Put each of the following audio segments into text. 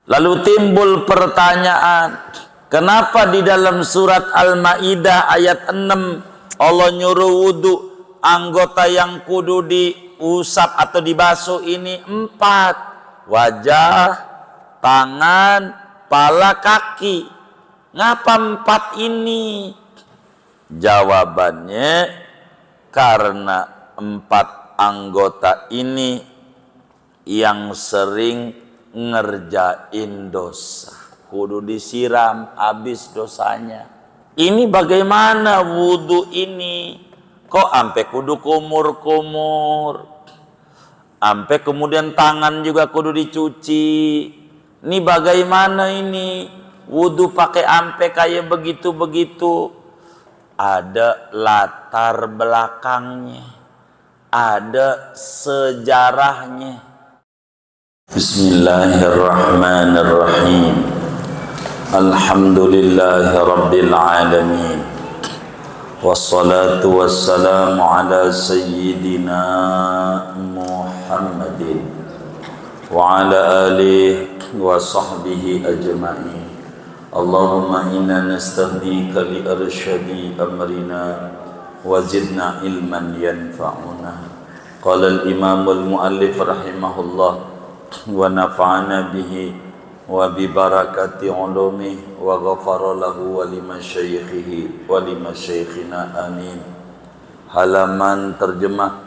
Lalu timbul pertanyaan, kenapa di dalam surat Al-Maidah ayat 6 Allah nyuruh wudu, anggota yang kudu diusap atau dibasuh ini 4, wajah, tangan, pala, kaki. Ngapa 4 ini? Jawabannya karena 4 anggota ini yang sering ngerjain dosa, kudu disiram habis dosanya. Ini bagaimana wudu ini? Kok ampe kudu kumur-kumur, ampe kemudian tangan juga kudu dicuci. Ini bagaimana ini? Wudu pakai ampe kayak begitu-begitu. Ada latar belakangnya, ada sejarahnya. Bismillahirrahmanirrahim. Alhamdulillahi rabbil alamin. Wassalatu wassalamu ala sayyidina Muhammadin wa ala alihi wa sahbihi ajma'in. Allahumma inna nastahdika li arsyadi amrina wa zidna ilman yanfa'una. Qala al-imam al-muallif rahimahullah wa nafa'ana bihi wa bi barakati ulumi wa ghafara lahu wa limasyayikhihi wa limasyayikhina amin. Halaman terjemah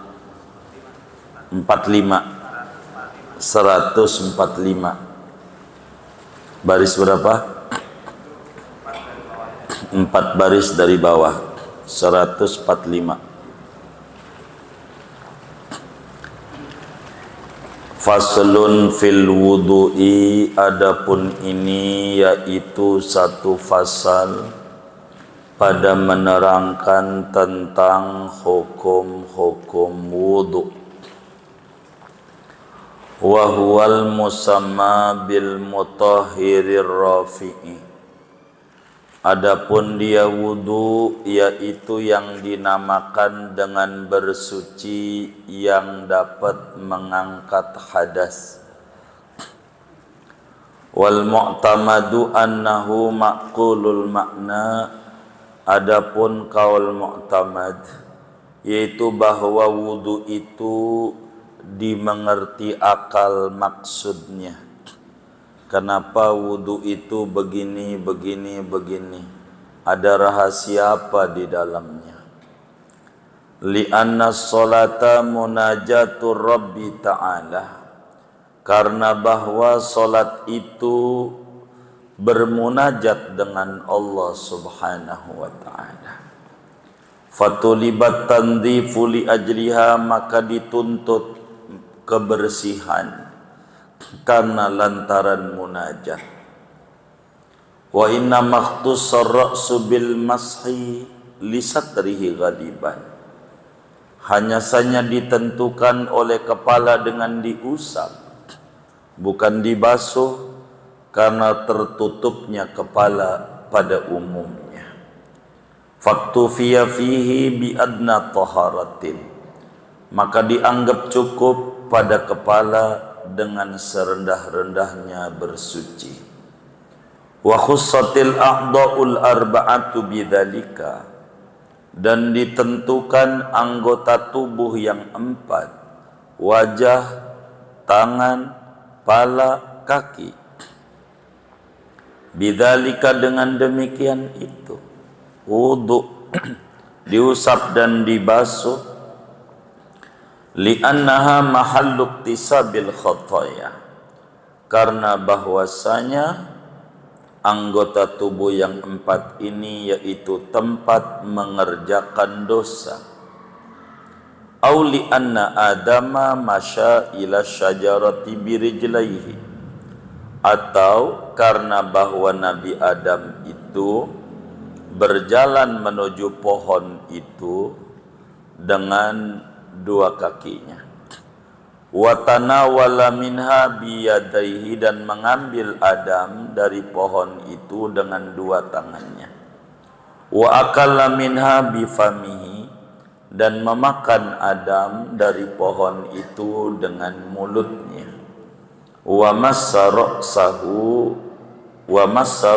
145. Baris berapa? 4 baris dari bawah. 145. Faslun fil wudu'i, adapun ini yaitu satu fasal pada menerangkan tentang hukum-hukum wudu. Wa huwal musamma bil mutahhirir rafi'i. Adapun dia wudu yaitu yang dinamakan dengan bersuci yang dapat mengangkat hadas. Wal mu'tamadu annahu ma'qulul makna. Adapun kaul mu'tamad yaitu bahwa wudu itu dimengerti akal maksudnya. Kenapa wudu itu begini, begini, begini? Ada rahasia apa di dalamnya? Li'anna sholata munajatur Rabbi ta'ala. Karena bahwa solat itu bermunajat dengan Allah subhanahu wa ta'ala. Fatulibat tandhifu li ajliha, maka dituntut kebersihan karena lantaran munajat. Wa inna makhtussar ra'su bil mashi li satrihi ghaliban. Hanya saja ditentukan oleh kepala dengan diusap, bukan dibasuh, karena tertutupnya kepala pada umumnya. Faktufiya fihi bi adna taharatin, maka dianggap cukup pada kepala dengan serendah-rendahnya bersuci. Wa khussatil a'dha'ul arba'atu bidzalika, dan ditentukan anggota tubuh yang 4, wajah, tangan, pala, kaki. Bidzalika, dengan demikian itu wudu diusap dan dibasuh. Li'annaha mahallu iktisabil khataya, karena bahwasanya anggota tubuh yang 4 ini yaitu tempat mengerjakan dosa. Au li'anna adama masya ila syajarati birijlaihi, atau karena bahwa Nabi Adam itu berjalan menuju pohon itu dengan 2 kakinya. Wa tanawala minha biyadaihi, dan mengambil Adam dari pohon itu dengan 2 tangannya. Wa akala minha bifamihi, dan memakan Adam dari pohon itu dengan mulutnya. wa massa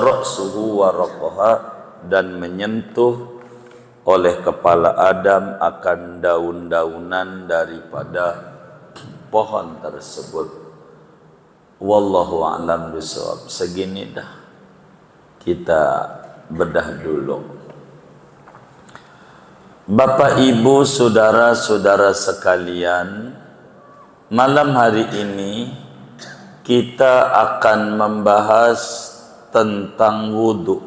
ra'suhu wa raqaha, dan menyentuh oleh kepala Adam akan daun-daunan daripada pohon tersebut. Wallahu a'lam bishawab. Segini dah, kita bedah dulu. Bapak, Ibu, saudara-saudara sekalian, malam hari ini kita akan membahas tentang wudu.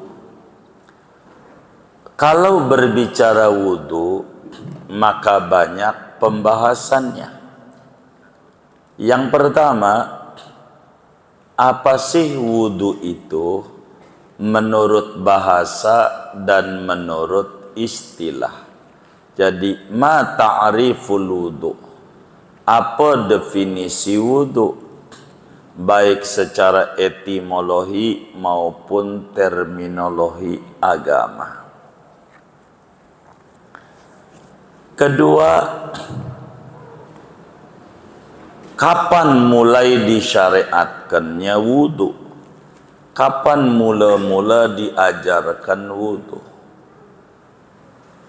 Kalau berbicara wudu, maka banyak pembahasannya. Yang pertama, apa sih wudu itu menurut bahasa dan menurut istilah? Jadi, ma ta'riful wudu? Apa definisi wudu? Baik secara etimologi maupun terminologi agama. Kedua, kapan mulai disyariatkannya wudu? Kapan mula-mula diajarkan wudu?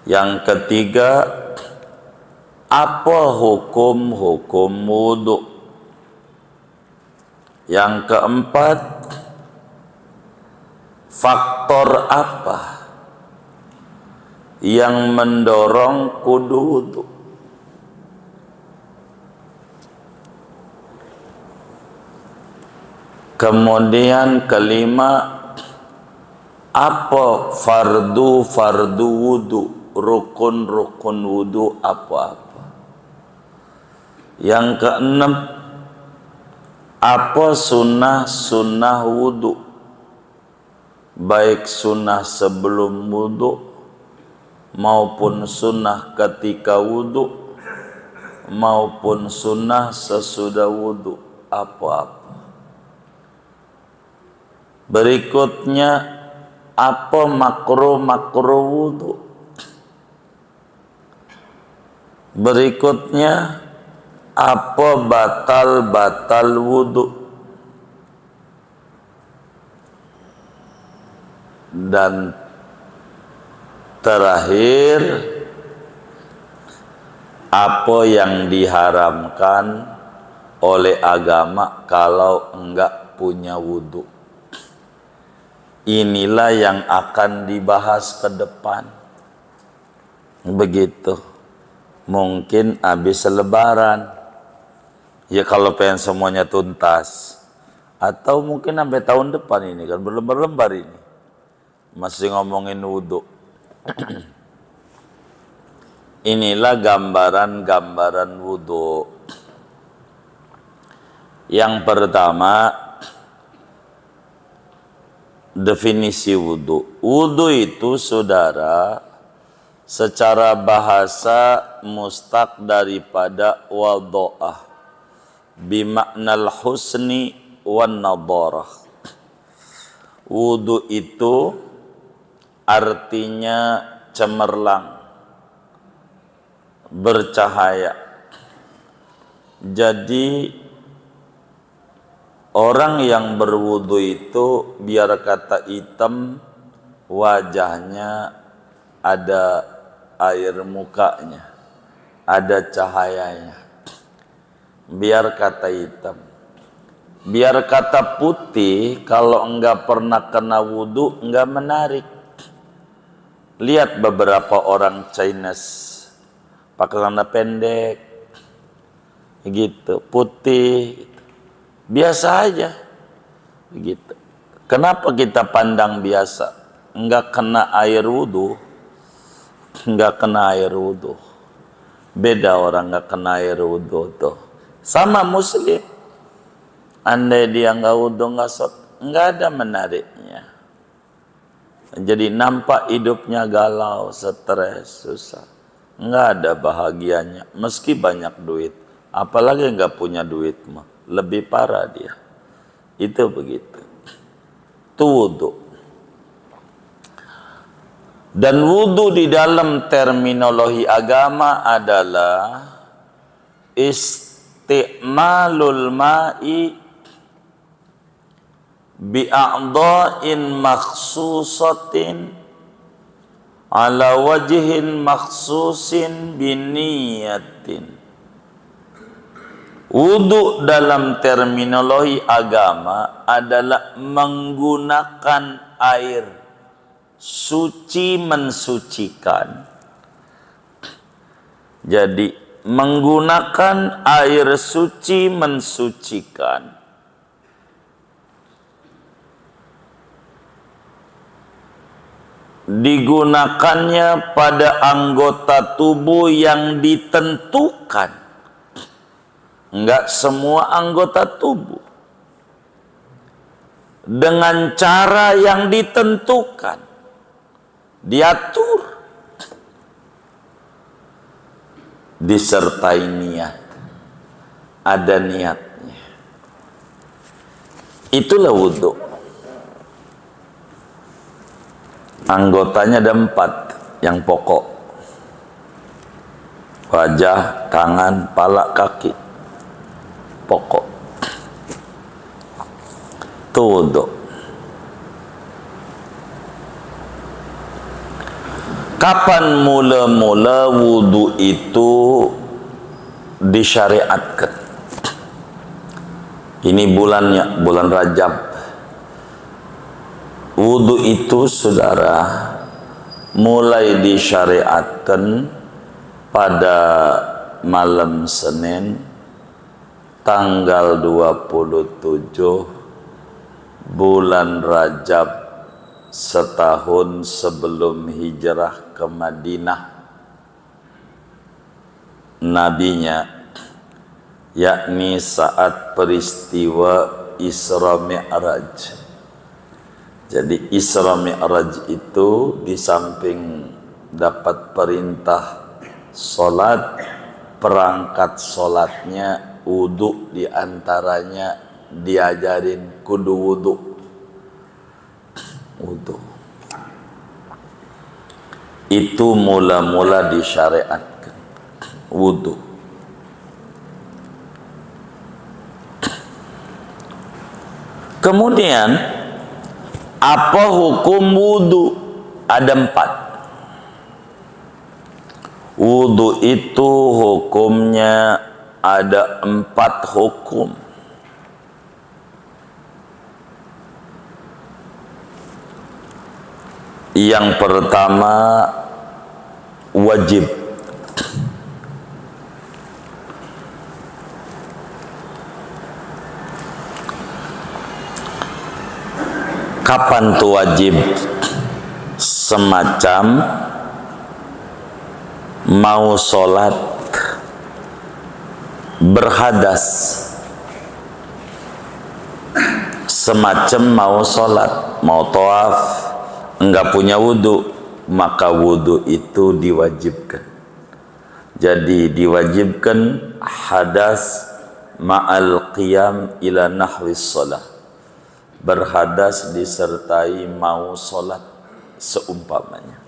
Yang ketiga, apa hukum-hukum wudu? Yang keempat, faktor apa yang mendorong kudu wudu? Kemudian kelima, apa fardu wudu, rukun wudu apa-apa. Yang keenam, apa sunnah wudu, baik sunnah sebelum wudu maupun sunnah ketika wudu maupun sunnah sesudah wudu apa-apa. Berikutnya, apa makruh wudu. Berikutnya, apa batal wudu. Dan terakhir, apa yang diharamkan oleh agama kalau enggak punya wudu. Inilah yang akan dibahas ke depan. Begitu. Mungkin habis lebaran. Ya kalau pengen semuanya tuntas. Atau mungkin sampai tahun depan ini kan berlembar-lembar ini. Masih ngomongin wudu. Inilah gambaran wudu. Yang pertama, definisi wudu. Wudu itu, saudara, secara bahasa mustaq daripada wado'ah, bimaknal husni wan nadarah. Wudu itu artinya cemerlang, bercahaya. Jadi orang yang berwudu itu, biar kata hitam, wajahnya ada air mukanya, ada cahayanya. Biar kata hitam. Biar kata putih, kalau enggak pernah kena wudu, enggak menarik. Lihat beberapa orang Chinese, pakai celana pendek, gitu, putih. Biasa aja begitu. Kenapa kita pandang biasa? Enggak kena air wudu. Enggak kena air wudu. Beda orang enggak kena air wudu tuh. Sama muslim. Andai dia enggak wudu, enggak ada menariknya. Jadi nampak hidupnya galau, stres, susah. Enggak ada bahagianya meski banyak duit. Apalagi enggak punya duit mah, lebih parah dia. Itu begitu. Itu wudu. Dan wudu di dalam terminologi agama adalah isti'malul ma'i bi'a'dha'in makhsusatin ala wajhin makhsusin biniyatin. Wudu dalam terminologi agama adalah menggunakan air suci mensucikan. Jadi menggunakan air suci mensucikan. Digunakannya pada anggota tubuh yang ditentukan. Enggak semua anggota tubuh. Dengan cara yang ditentukan. Diatur. Disertai niat. Ada niatnya. Itulah wudu. Anggotanya ada 4 yang pokok. Wajah, tangan, pala, kaki. Pokok. Itu wudu. Kapan mula-mula wudu itu disyariatkan? Ini bulannya, bulan Rajab. Wudu itu saudara mulai disyariatkan pada malam Senin tanggal 27 bulan Rajab setahun sebelum hijrah ke Madinah. Nabinya, yakni saat peristiwa Isra Mi'raj. Jadi Isra Mi'raj itu di samping dapat perintah solat, perangkat solatnya wudu, diantaranya diajarin kudu wudu. Wudu itu mula-mula disyariatkan wudu. Kemudian apa hukum wudu? Ada 4. Wudu itu hukumnya ada 4 hukum. Yang pertama wajib. Kapan tuh wajib? Semacam mau sholat berhadas, semacam mau sholat, mau tawaf, enggak punya wudu, maka wudu itu diwajibkan. Jadi diwajibkan hadas ma'al qiyam ila nahwis sholat, berhadas disertai mau sholat seumpamanya.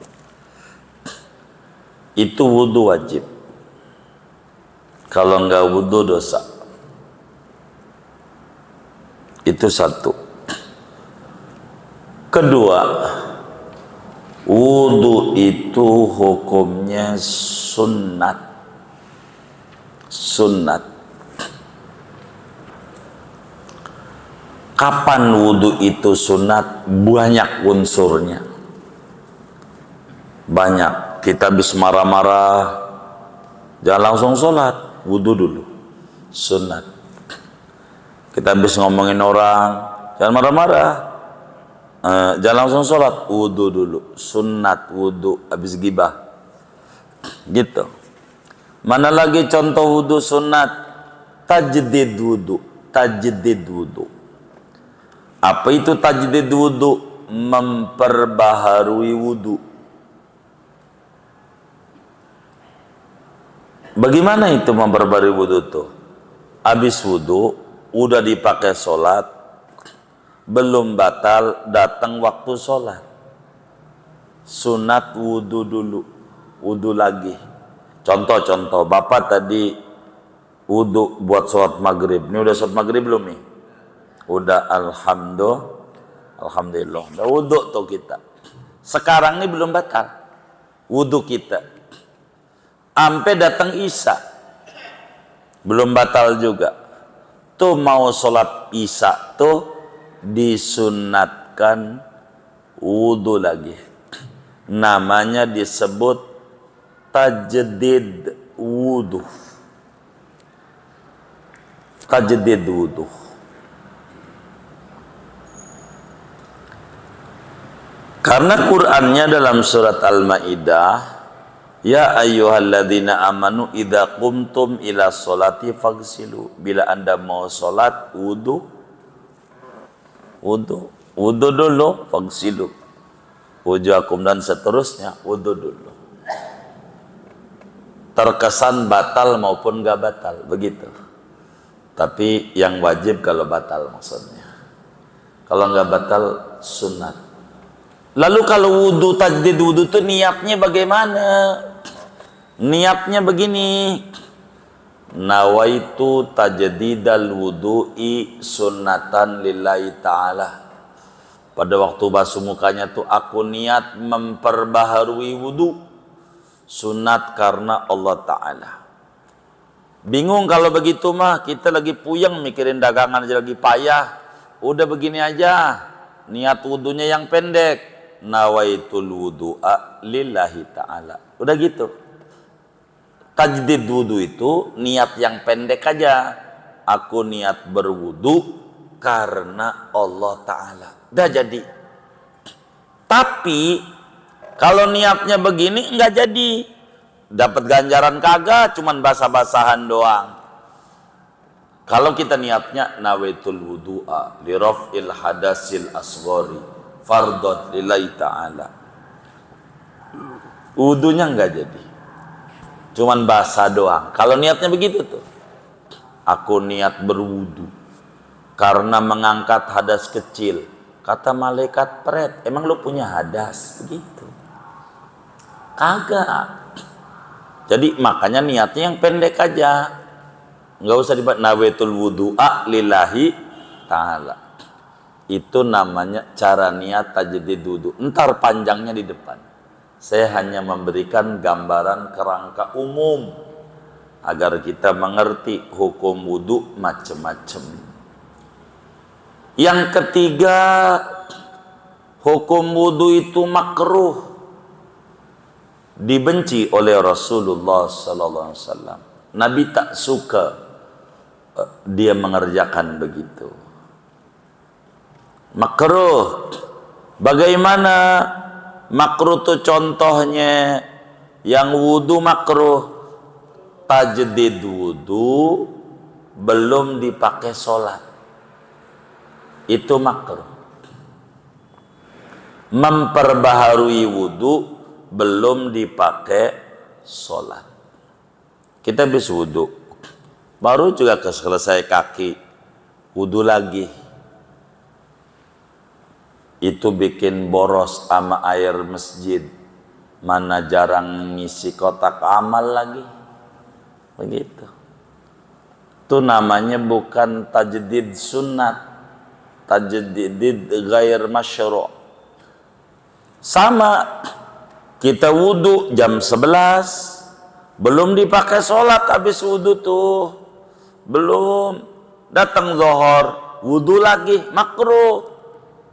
Itu wudu wajib. Kalau enggak wudu dosa. Itu satu. Kedua, wudu itu hukumnya sunnat. Sunnat. Kapan wudu itu sunat? Banyak unsurnya. Banyak. Kita habis marah-marah, jangan langsung sholat, wudu dulu. Sunat. Kita habis ngomongin orang, jangan marah-marah, jangan langsung sholat, wudu dulu. Sunat wudu habis gibah. Gitu. Mana lagi contoh wudu sunat? Tajdid wudu. Tajdid wudu. Apa itu tajdid wudu? Memperbaharui wudu. Bagaimana itu memperbaharui wudu tuh? Habis wudu, udah dipakai sholat, belum batal, datang waktu sholat. Sunat wudu dulu, wudu lagi. Contoh-contoh, Bapak tadi wudu buat sholat maghrib. Ini udah sholat maghrib belum nih? Udah, alhamdulillah. Alhamdulillah. Udah wudu tuh kita. Sekarang ini belum batal wudu kita. Sampai datang Isya belum batal juga. Tuh mau sholat Isya tuh disunatkan wudu lagi. Namanya disebut tajdid wudu. Tajdid wudu. Karena Qur'annya dalam surat Al-Maidah, ya ayyuhalladzina amanu idza qumtum ila sholati faghsilu. Bila Anda mau sholat, wudu dulu, faghsilu wujuhakum, dan seterusnya, wudu dulu. Terkesan batal maupun gak batal, begitu. Tapi yang wajib kalau batal maksudnya. Kalau gak batal, sunat. Lalu kalau wudu, tajdid wudu itu niatnya bagaimana? Niatnya begini. Nawaitu tajdidal wudu'i sunnatan lillahi ta'ala. Pada waktu basuh mukanya tuh aku niat memperbaharui wudu. Sunat karena Allah Ta'ala. Bingung kalau begitu mah, kita lagi puyeng mikirin dagangan aja lagi payah. Udah begini aja, niat wudunya yang pendek. Nawaitul wudu'a lillahi ta'ala. Udah gitu. Tajdid wudu itu niat yang pendek aja. Aku niat berwudu karena Allah Ta'ala. Udah jadi. Tapi kalau niatnya begini enggak jadi. Dapat ganjaran kagak, cuman basah-basahan doang. Kalau kita niatnya nawaitul wudu'a li raf'il hadasil asghari fardot lillahi ta'ala, wudunya enggak jadi, cuman basah doang. Kalau niatnya begitu tuh, aku niat berwudu karena mengangkat hadas kecil. Kata malaikat pret, emang lu punya hadas? Begitu. Kagak. Jadi makanya niatnya yang pendek aja, nggak usah dibuat nawaitul wudu'a lillahi ta'ala. Itu namanya cara niat tajdid wudu. Entar panjangnya di depan. Saya hanya memberikan gambaran kerangka umum agar kita mengerti hukum wudu macam-macam. Yang ketiga, hukum wudu itu makruh, dibenci oleh Rasulullah sallallahu alaihi wasallam. Nabi tak suka dia mengerjakan begitu. Makruh. Bagaimana makruh itu contohnya? Yang wudu makruh, tajdid wudu belum dipakai sholat, itu makruh. Memperbaharui wudu belum dipakai sholat. Kita habis wudu, baru juga selesai kaki, wudu lagi. Itu bikin boros sama air masjid. Mana jarang ngisi kotak amal lagi. Begitu. Itu namanya bukan tajdid sunnat, tajdid ghair masyru'. Sama, kita wudu jam 11, belum dipakai sholat habis wudu tuh. Belum. Datang zuhur, wudu lagi, makruh.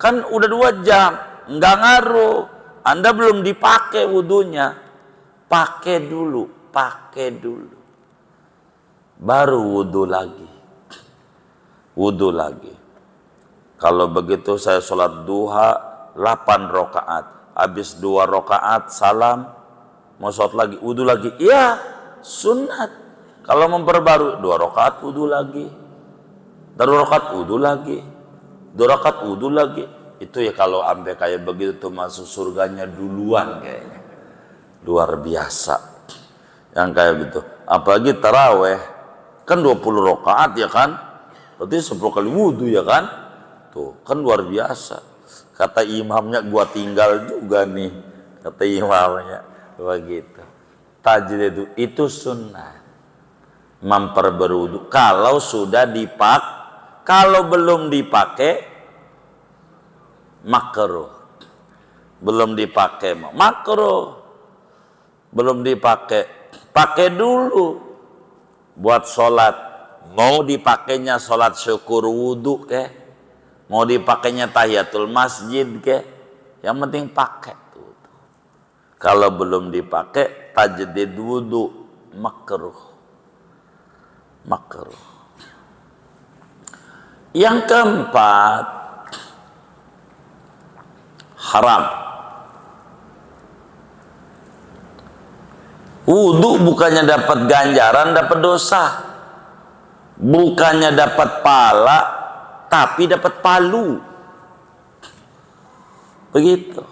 Kan udah 2 jam, enggak ngaruh. Anda belum dipakai wudunya. Pakai dulu. Baru wudu lagi. Wudu lagi. Kalau begitu saya sholat duha 8 rakaat. Habis 2 rakaat salam, mau sholat lagi, wudu lagi. Iya, sunat. Kalau memperbarui 2 rakaat wudu lagi. 2 rakaat wudu lagi. 2 rakaat wudu lagi. Itu ya kalau sampai kayak begitu tuh masuk surganya duluan kayaknya. Luar biasa. Yang kayak gitu. Apalagi taraweh. Kan 20 rakaat ya kan? Berarti 10 kali wudu ya kan? Tuh, kan luar biasa. Kata imamnya gua tinggal juga nih. Kata imamnya begitu. Tajdid itu sunnah. Memperberwudu kalau sudah dipakai. Kalau belum dipakai, makruh. Belum dipakai, makruh. Belum dipakai, pakai dulu buat sholat. Mau dipakainya sholat syukur wudu ke, mau dipakainya tahiyatul masjid ke, yang penting pakai. Kalau belum dipakai, tajdid wudu, makruh. Makruh. Yang keempat, haram. Wudu bukannya dapat ganjaran, dapat dosa. Bukannya dapat pahala, tapi dapat palu. Begitu.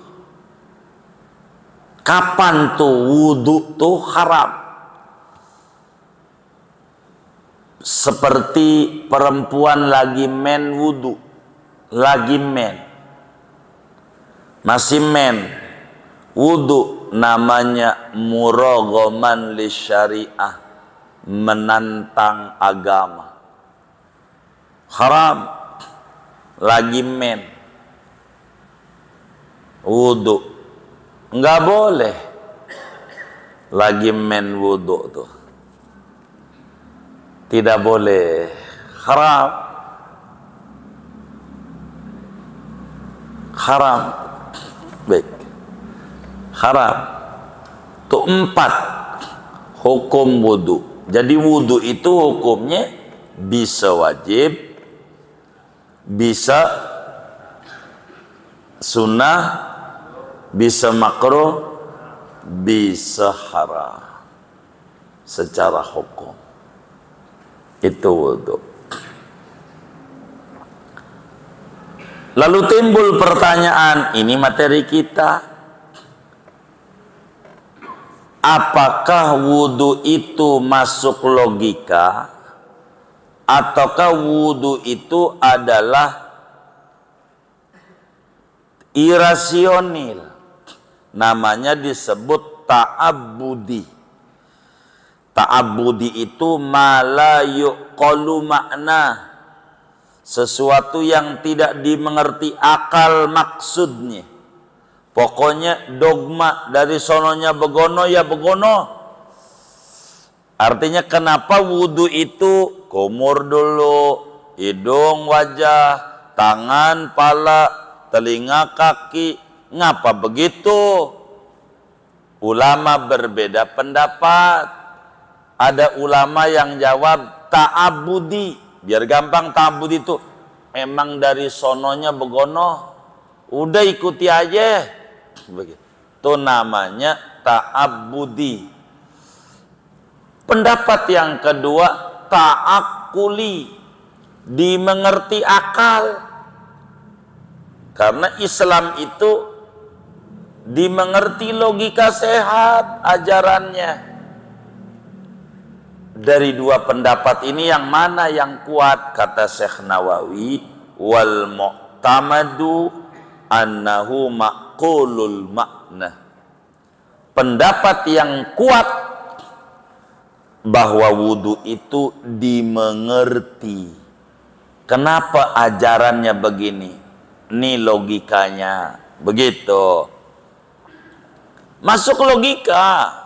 Kapan tuh wudu tuh haram? Seperti perempuan lagi men wudu, lagi men, masih men wudu, namanya muraghaman li syariah, menantang agama. Haram. Lagi men wudu, nggak boleh lagi men wudu tuh, tidak boleh, haram. Haram. Baik, haram. Tuh 4 hukum wudu. Jadi wudu itu hukumnya bisa wajib, bisa sunnah, bisa makruh, bisa haram secara hukum. Itu wudu. Lalu timbul pertanyaan, ini materi kita. Apakah wudu itu masuk logika, ataukah wudu itu adalah irasional? Namanya disebut ta'abbudi. Ta'abbudi itu ma la yuqalu makna, sesuatu yang tidak dimengerti akal maksudnya. Pokoknya dogma, dari sononya begono ya begono. Artinya kenapa wudu itu kumur dulu, hidung, wajah, tangan, pala, telinga, kaki. Ngapa begitu? Ulama berbeda pendapat. Ada ulama yang jawab ta'abudi. Biar gampang, ta'abudi itu memang dari sononya begono, udah ikuti aja. Begitu namanya ta'abbudi. Pendapat yang kedua, ta'akuli, dimengerti akal. Karena Islam itu dimengerti logika sehat ajarannya. Dari 2 pendapat ini yang mana yang kuat? Kata Syekh Nawawi, wal mu'tamadu annahu maqulul makna. Pendapat yang kuat bahwa wudu itu dimengerti. Kenapa ajarannya begini? Ini logikanya begitu. Masuk logika.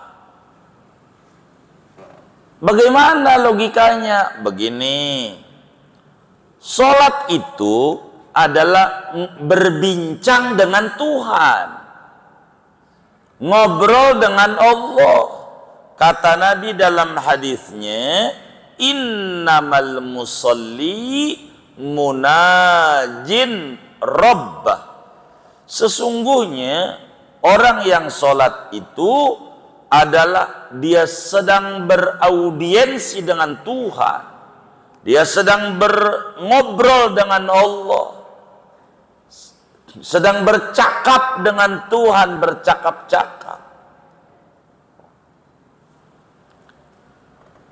Bagaimana logikanya? Begini. Salat itu adalah berbincang dengan Tuhan, ngobrol dengan Allah. Kata Nabi dalam hadisnya, innamal musalli munajin rabbah. Sesungguhnya orang yang sholat itu adalah dia sedang beraudiensi dengan Tuhan, dia sedang ngobrol dengan Allah, sedang bercakap dengan Tuhan, bercakap-cakap.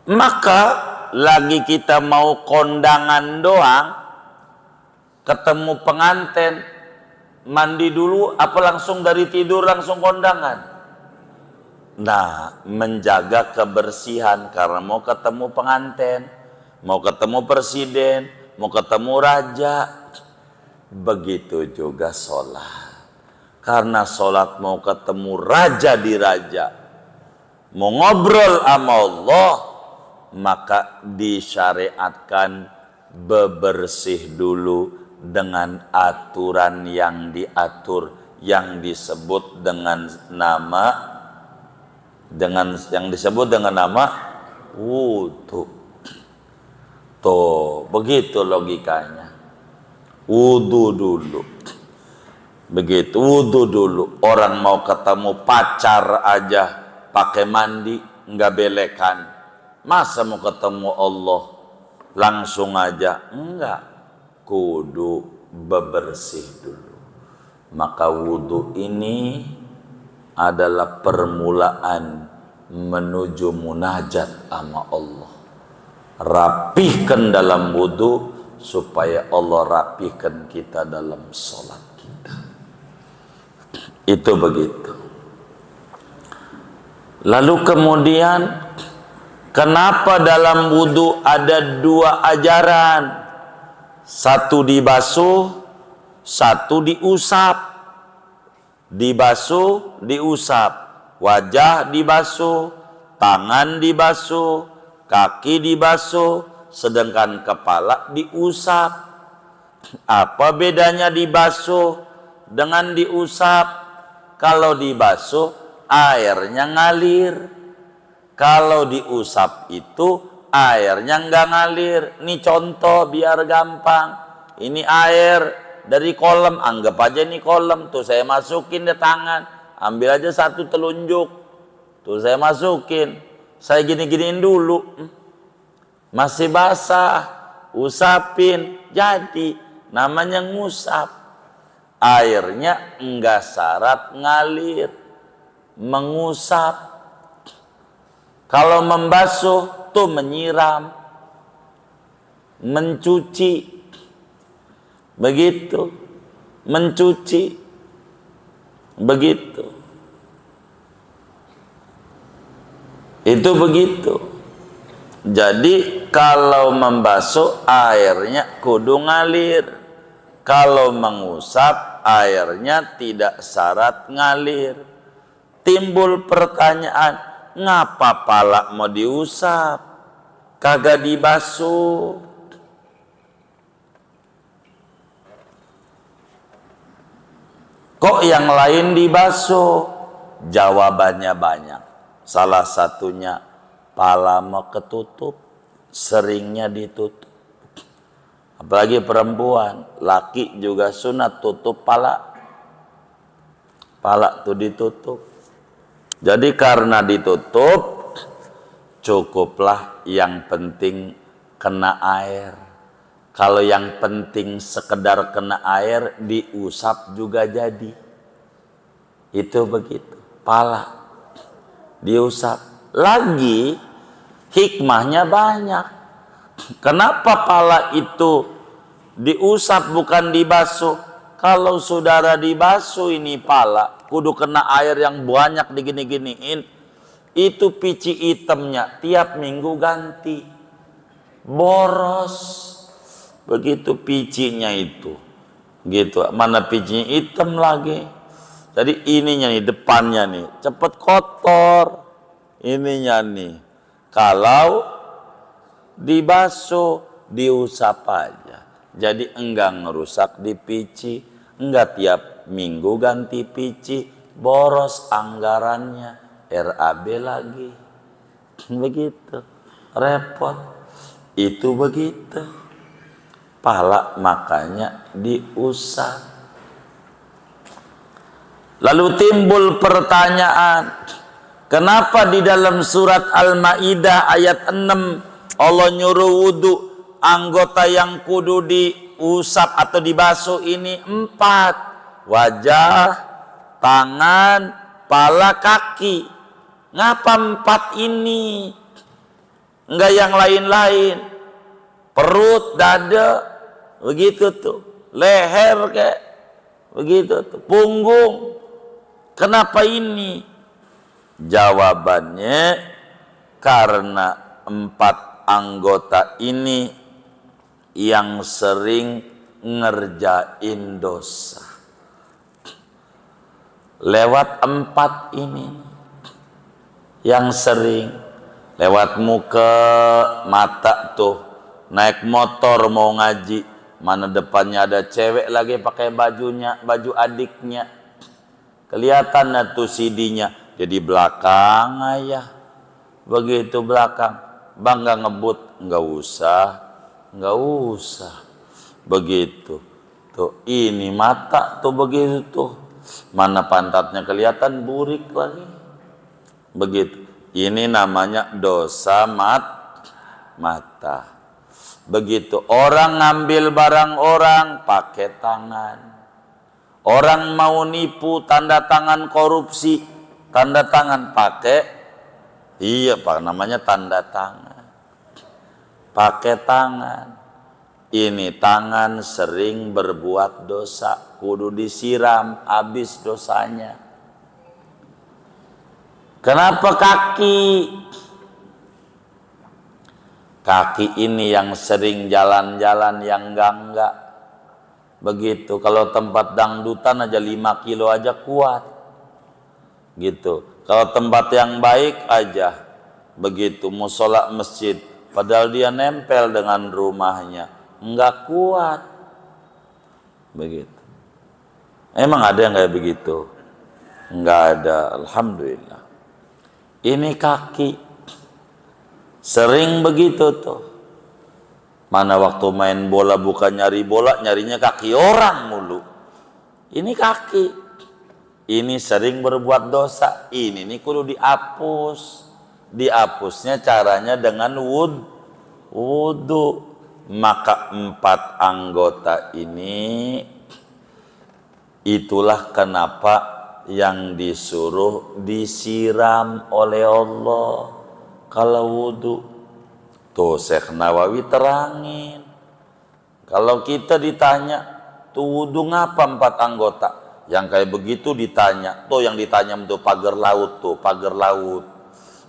Maka lagi kita mau kondangan doang, ketemu pengantin, mandi dulu apa langsung dari tidur langsung kondangan? Nah, menjaga kebersihan karena mau ketemu pengantin, mau ketemu presiden, mau ketemu raja. Begitu juga sholat. Karena sholat mau ketemu raja di raja, mau ngobrol sama Allah, maka disyariatkan bebersih dulu dengan aturan yang diatur, yang disebut dengan nama, wudu. Tuh, begitu logikanya. Wudu dulu. Begitu, wudu dulu. Orang mau ketemu pacar aja pakai mandi, nggak belekan. Masa mau ketemu Allah langsung aja? Enggak. Kudu bebersih dulu. Maka wudu ini adalah permulaan menuju munajat sama Allah. Rapihkan dalam wudu supaya Allah rapihkan kita dalam sholat kita. Itu begitu. Lalu kemudian, kenapa dalam wudu ada dua ajaran? Satu dibasuh, satu diusap. Dibasuh, diusap. Wajah dibasuh, tangan dibasuh, kaki dibasuh, sedangkan kepala diusap. Apa bedanya dibasuh dengan diusap? Kalau dibasuh airnya ngalir, kalau diusap itu airnya nggak ngalir. Ini contoh biar gampang. Ini air dari kolam, anggap aja ini kolam. Tuh saya masukin di tangan, ambil aja satu telunjuk. Tuh saya masukin, saya gini-giniin dulu, masih basah, usapin, jadi namanya ngusap. Airnya enggak syarat ngalir, mengusap. Kalau membasuh tuh menyiram, mencuci, begitu, mencuci, begitu. Itu begitu. Jadi kalau membasuh airnya kudu ngalir, kalau mengusap airnya tidak syarat ngalir. Timbul pertanyaan, ngapa pala mau diusap, kagak dibasuh? Kok yang lain dibasuh? Jawabannya banyak. Salah satunya, pala mau ketutup, seringnya ditutup. Apalagi perempuan, laki juga sunat tutup pala. Pala tuh ditutup. Jadi karena ditutup, cukuplah yang penting kena air. Kalau yang penting sekedar kena air, diusap juga jadi. Itu begitu. Pala diusap. Lagi hikmahnya banyak. Kenapa pala itu diusap bukan dibasuh? Kalau saudara dibasuh ini pala, kudu kena air yang banyak digini-giniin, itu pici hitamnya tiap minggu ganti, boros. Begitu picinya itu, gitu. Mana picinya hitam lagi? Jadi ininya nih, depannya nih, cepet kotor. Ininya nih, kalau dibasuh, diusap aja. Jadi enggak ngerusak di pici, enggak tiap minggu ganti pici, boros anggarannya, RAB lagi. Begitu, repot. Itu begitu. Pala makanya diusap. Lalu timbul pertanyaan, kenapa di dalam surat Al-Maidah ayat 6 Allah nyuruh wudu, anggota yang kudu diusap atau dibasuh ini 4, wajah, tangan, pala, kaki. Ngapa 4 ini? Enggak yang lain-lain? Perut, dada, begitu tuh, leher kayak begitu tuh, punggung. Kenapa ini? Jawabannya karena 4 anggota ini yang sering ngerjain dosa. Lewat 4 ini yang sering lewat muka mata tuh, naik motor mau ngaji, mana depannya ada cewek lagi pakai baju adiknya, kelihatan tuh CD-nya, jadi belakang ayah, begitu belakang, bang nggak ngebut, nggak usah, begitu tuh, ini mata tuh begitu tuh, mana pantatnya kelihatan burik lagi, begitu. Ini namanya dosa mata. Begitu orang ngambil barang orang pakai tangan. Orang mau nipu, tanda tangan korupsi, tanda tangan pakai, iya pak namanya tanda tangan. Pakai tangan. Ini tangan sering berbuat dosa, kudu disiram habis dosanya. Kenapa kaki? Kaki ini yang sering jalan-jalan yang enggak. Begitu, kalau tempat dangdutan aja 5 kilo aja kuat. Gitu. Kalau tempat yang baik aja, begitu, musola masjid, padahal dia nempel dengan rumahnya, enggak kuat. Begitu. Emang ada yang kayak begitu? Enggak ada, alhamdulillah. Ini kaki sering begitu tuh. Mana waktu main bola bukan nyari bola, nyarinya kaki orang mulu. Ini kaki. Ini sering berbuat dosa. Ini nih kudu dihapus. Dihapusnya caranya dengan wudu. Maka 4 anggota ini, itulah kenapa yang disuruh disiram oleh Allah kalau wudu. Tuh Syekh Nawawi terangin. Kalau kita ditanya, tuh wudu ngapa 4 anggota? Yang kayak begitu ditanya. Tuh yang ditanya tuh pagar laut tuh, pagar laut.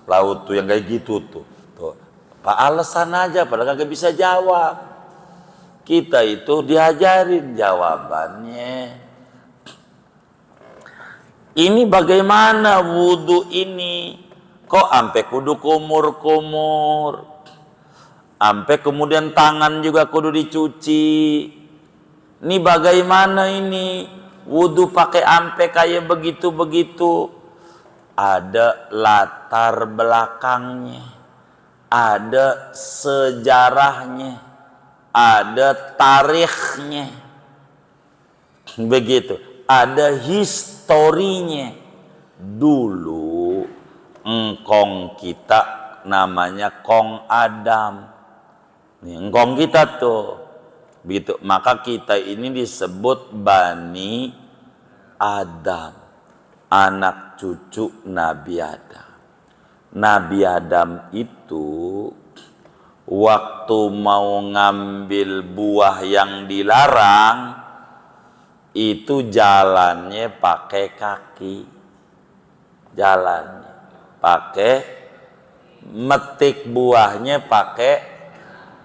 Laut tuh yang kayak gitu tuh. Tuh. Pak alasan aja padahal kagak bisa jawab. Kita itu diajarin jawabannya. Ini bagaimana wudu ini? Kok ampe kudu kumur-kumur? Ampe kemudian tangan juga kudu dicuci. Ini bagaimana ini? Wudu pakai ampe kayak begitu-begitu. Ada latar belakangnya. Ada sejarahnya. Ada tarikhnya. Begitu. Ada historinya. Dulu engkong kita namanya Kong Adam. Nih, engkong kita tuh. Begitu. Maka kita ini disebut Bani Adam. Anak cucu Nabi Adam. Nabi Adam itu waktu mau ngambil buah yang dilarang, itu jalannya pakai kaki, jalannya pakai, metik buahnya pakai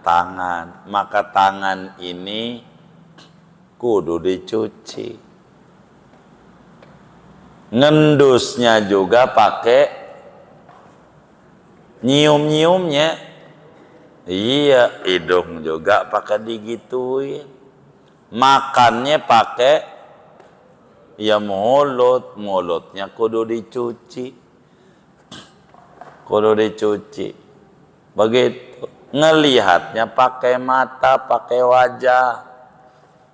tangan. Maka tangan ini kudu dicuci, ngendusnya juga pakai, nyium-nyiumnya, iya, hidung juga pakai digituin. Makannya pakai, ya mulutnya kudu dicuci, begitu. Ngelihatnya pakai mata, pakai wajah,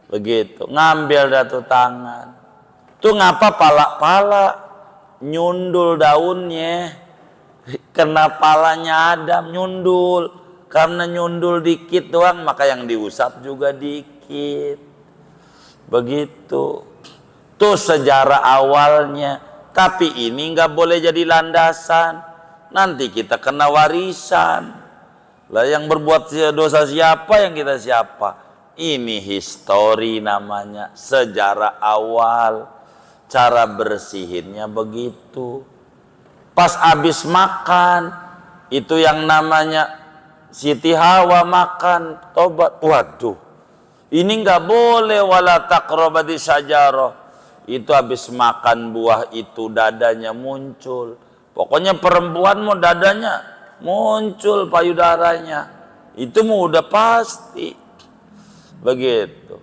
begitu. Ngambil datu tangan, tuh ngapa pala nyundul daunnya, kena palanya Adam nyundul, karena nyundul dikit doang, maka yang diusap juga dikit. Begitu. Tuh sejarah awalnya. Tapi ini nggak boleh jadi landasan. Nanti kita kena warisan. Lah yang berbuat dosa siapa, yang kita siapa? Ini histori namanya, sejarah awal. Cara bersihinnya begitu. Pas habis makan, itu yang namanya Siti Hawa makan tobat. Waduh, Ini nggak boleh, wala taqrabati syajarah. Itu habis makan buah itu dadanya muncul. Pokoknya perempuan mau dadanya muncul payudaranya. Itu mau udah pasti. Begitu.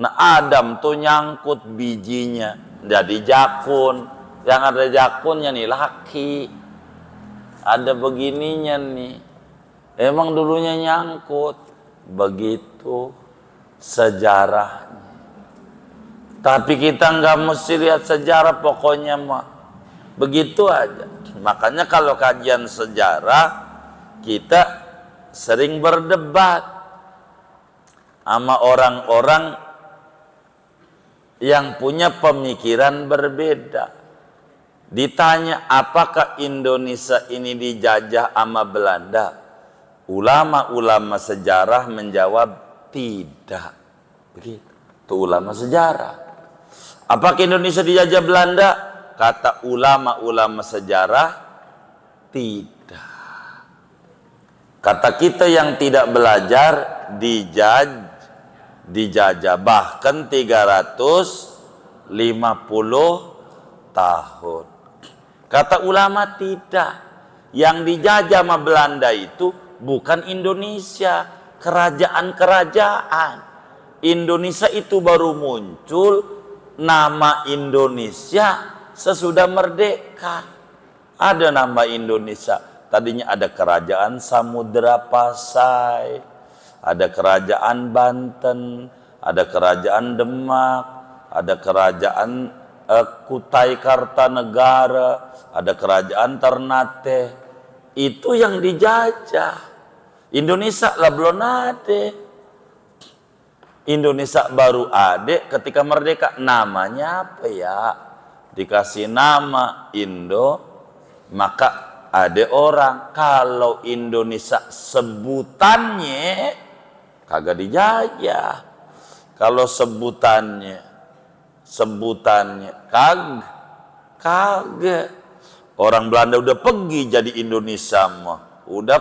Nah Adam tuh nyangkut bijinya jadi jakun. Yang ada jakunnya nih laki. Ada begininya nih. Emang dulunya nyangkut. Begitu sejarahnya. Tapi kita nggak mesti lihat sejarah, pokoknya mah begitu aja. Makanya kalau kajian sejarah kita sering berdebat sama orang-orang yang punya pemikiran berbeda. Ditanya apakah Indonesia ini dijajah sama Belanda? Ulama-ulama sejarah menjawab tidak. Begitu. Itu ulama sejarah. Apakah Indonesia dijajah Belanda? Kata ulama-ulama sejarah tidak. Kata kita yang tidak belajar dijajah bahkan 350 tahun. Kata ulama tidak. Yang dijajah sama Belanda itu bukan Indonesia, kerajaan-kerajaan. Indonesia itu baru muncul nama Indonesia sesudah merdeka. Ada nama Indonesia. Tadinya ada kerajaan Samudra Pasai, ada kerajaan Banten, ada kerajaan Demak, ada kerajaan Kutai Kartanegara, ada kerajaan Ternate. Itu yang dijajah. Indonesia lah belum ada. Indonesia baru ada ketika merdeka. Namanya apa ya? Dikasih nama Indo, maka ada orang kalau Indonesia sebutannya kagak dijajah. Kalau sebutannya kagak. Orang Belanda udah pergi jadi Indonesia mah. Udah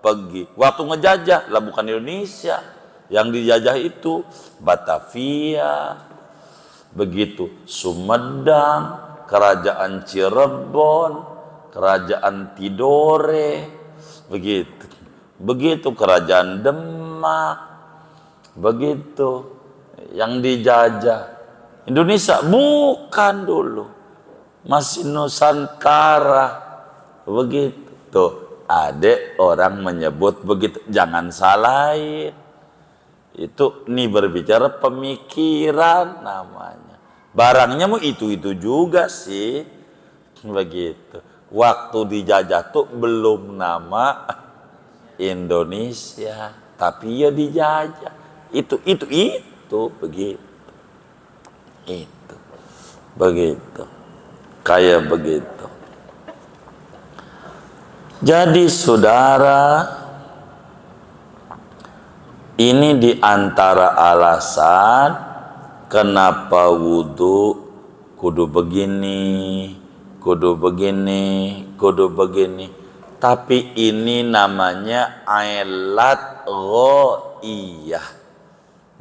pergi. Waktu ngejajah lah bukan Indonesia. Yang dijajah itu Batavia, begitu Sumedang, kerajaan Cirebon, kerajaan Tidore, begitu kerajaan Demak, begitu yang dijajah. Indonesia bukan dulu, masih Nusantara, begitu. Tuh, ada orang menyebut begitu, jangan salahin. Itu nih berbicara pemikiran namanya. Barangnya mau itu juga sih. Begitu. Waktu dijajah tuh belum nama Indonesia, tapi ya dijajah. Itu begitu. Itu. Begitu. Kayak begitu. Jadi saudara, ini diantara alasan kenapa wudhu kudu begini, kudu begini, kudu begini. Tapi ini namanya ilat ghaiyah.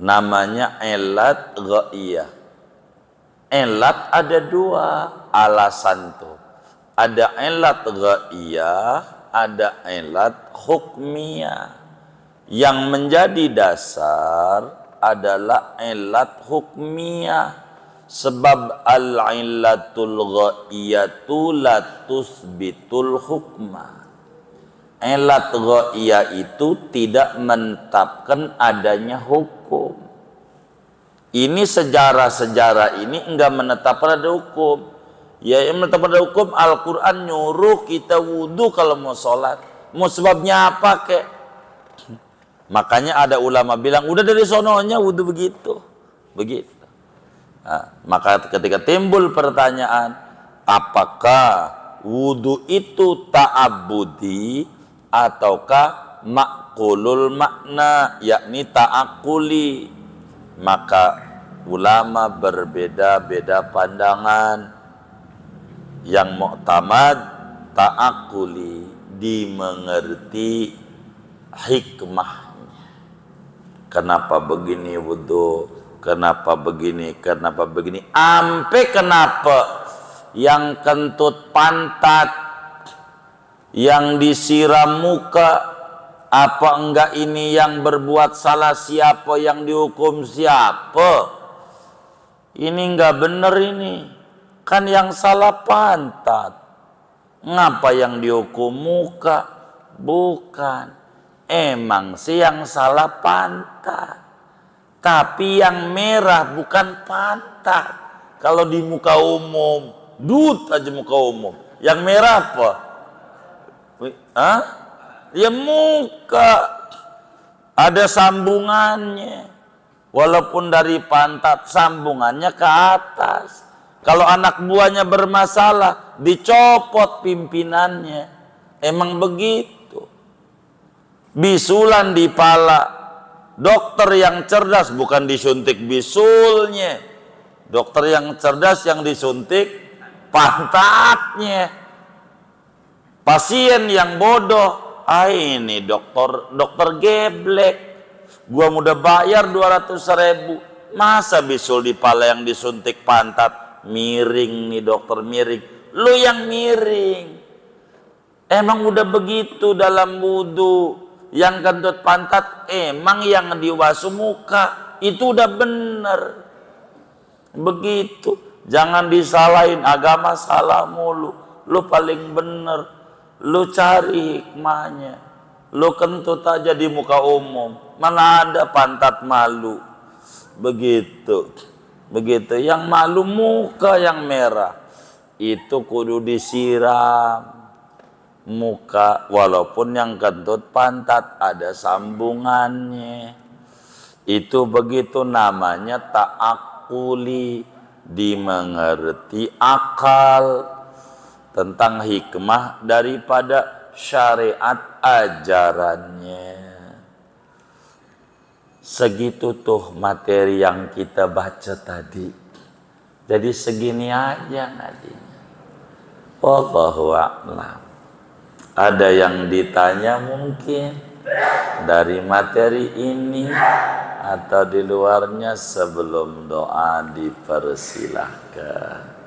Namanya ilat ghaiyah. Ilat ada dua alasan tuh. Ada ilat ghaiyah, ada ilat hukmiyah. Yang menjadi dasar adalah ilat hukmiyah. Sebab al-illatul ghaiyatu la tusbitul hukma. Ilat ghaiyah itu tidak menetapkan adanya hukum. Ini sejarah-sejarah ini enggak menetapkan ada hukum. Ya, yang menetapkan ada hukum Al-Quran nyuruh kita wudhu kalau mau sholat. Mau sebabnya apa kek? Makanya ada ulama bilang, udah dari sononya wudhu begitu. Begitu. Nah, maka ketika timbul pertanyaan, apakah wudhu itu ta'abudi ataukah makulul makna, yakni ta'akuli? Maka ulama berbeda-beda pandangan. Yang mu'tamad ta'akuli, dimengerti hikmah. kenapa begini wudhu, kenapa begini, ampe kenapa yang kentut pantat, yang disiram muka, apa enggak ini yang berbuat salah siapa, yang dihukum siapa? Ini enggak benar ini, kan yang salah pantat. Ngapa yang dihukum muka? Bukan, emang sih yang salah pantat, tapi yang merah bukan pantat. Kalau di muka umum, dut aja muka umum, yang merah apa? Hah? Ya muka, ada sambungannya, walaupun dari pantat sambungannya ke atas. Kalau anak buahnya bermasalah, dicopot pimpinannya. Emang begitu. Bisulan di pala, dokter yang cerdas bukan disuntik bisulnya, dokter yang cerdas yang disuntik pantatnya. Pasien yang bodoh, ini dokter geblek, gua udah bayar 200.000, masa bisul di pala yang disuntik pantat? Miring nih dokter, miring. Lu yang miring. Emang udah begitu dalam wudu, yang kentut pantat emang yang diwasu muka, itu udah bener begitu. Jangan disalahin, agama salah mulu. Lu paling bener, lu cari hikmahnya. Lu kentut aja di muka umum, mana ada pantat malu. Begitu. Yang malu muka yang merah, itu kudu disiram muka, walaupun yang kentut pantat ada sambungannya. Itu begitu namanya ta'akuli, dimengerti akal tentang hikmah daripada syariat ajarannya. Segitu tuh materi yang kita baca tadi. Jadi segini aja ngadinya. Wallahu a'lam. Ada yang ditanya mungkin dari materi ini atau di luarnya, sebelum doa dipersilahkan.